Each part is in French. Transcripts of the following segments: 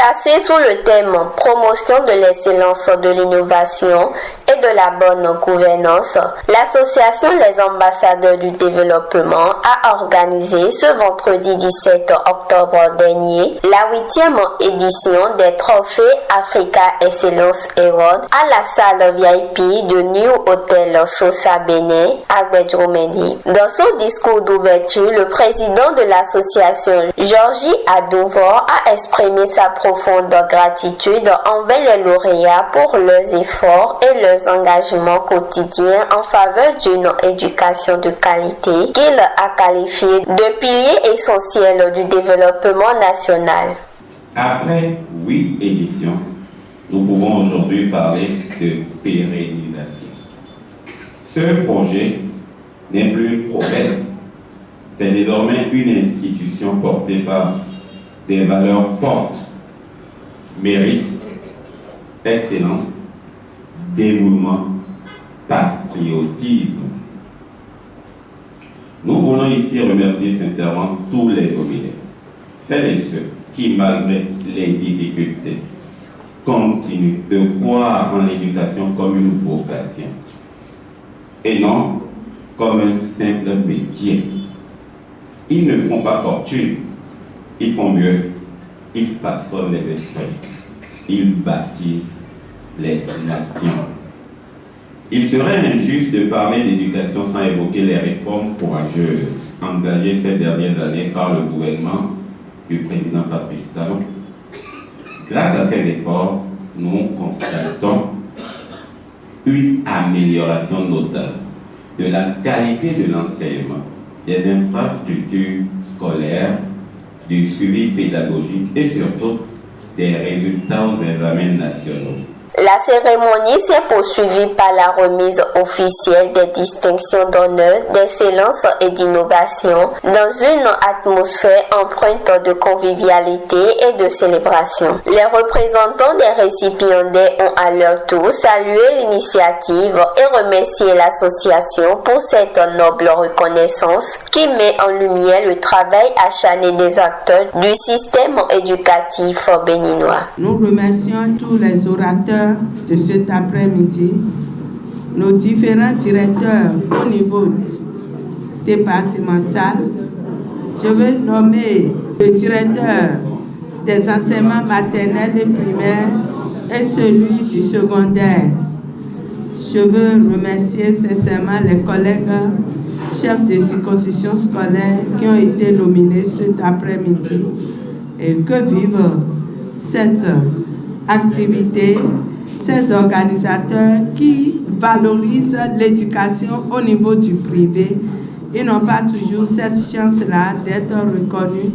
Placée sous le thème « Promotion de l'excellence de l'innovation et de la bonne gouvernance », l'association Les Ambassadeurs du Développement a organisé ce vendredi 17 octobre dernier la 8e édition des trophées Africa Excellence Award à la salle VIP de New Hotel Sosa Benin à Guedjouméni. Dans son discours d'ouverture, le président de l'association, Georgie Adouvor, a exprimé sa profonde gratitude envers les lauréats pour leurs efforts et leurs engagements quotidiens en faveur d'une éducation de qualité qu'il a qualifiée de pilier essentiel du développement national. Après 8 éditions, nous pouvons aujourd'hui parler de pérennisation. Ce projet n'est plus une promesse, c'est désormais une institution portée par des valeurs fortes: mérite, excellence, dévouement, patriotisme. Nous voulons ici remercier sincèrement tous les nominés, celles et ceux qui, malgré les difficultés, continuent de croire en l'éducation comme une vocation et non comme un simple métier. Ils ne font pas fortune, ils font mieux, ils façonnent les esprits, ils bâtissent les nations. Il serait injuste de parler d'éducation sans évoquer les réformes courageuses engagées ces dernières années par le gouvernement du président Patrice Talon. Grâce à ces efforts, nous constatons une amélioration notable de la qualité de l'enseignement, des infrastructures scolaires, du suivi pédagogique et surtout des résultats aux examens nationaux. La cérémonie s'est poursuivie par la remise officielle des distinctions d'honneur, d'excellence et d'innovation dans une atmosphère empreinte de convivialité et de célébration. Les représentants des récipiendaires ont à leur tour salué l'initiative et remercié l'association pour cette noble reconnaissance qui met en lumière le travail acharné des acteurs du système éducatif béninois. Nous remercions tous les orateurs de cet après-midi, nos différents directeurs au niveau départemental. Je veux nommer le directeur des enseignements maternels et primaires et celui du secondaire. Je veux remercier sincèrement les collègues chefs de circonscription scolaire qui ont été nominés cet après-midi et que vivent cette activité, ces organisateurs qui valorisent l'éducation au niveau du privé. Ils n'ont pas toujours cette chance-là d'être reconnus.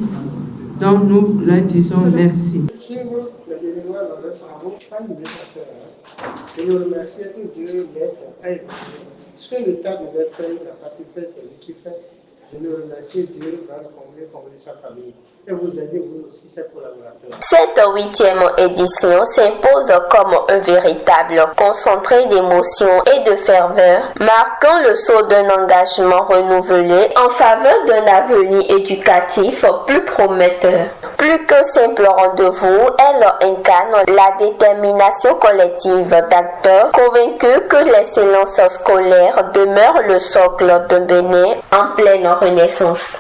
Donc nous leur disons merci. Suivre les Béninois dans leurs travaux, pas une affaire. Je le remercie que Dieu l'aide à évoluer. Ce que l'État devait faire, il n'a pas pu faire, c'est lui qui fait. Je le remercie, Dieu va le combler sa famille et vous aider vous aussi, ses collaborateurs. Cette 8e édition s'impose comme un véritable concentré d'émotions et de ferveur, marquant le saut d'un engagement renouvelé en faveur d'un avenir éducatif plus prometteur. Plus qu'un simple rendez-vous, elle incarne la détermination collective d'acteurs convaincus que l'excellence scolaire demeure le socle d'un Bénin en pleine renaissance.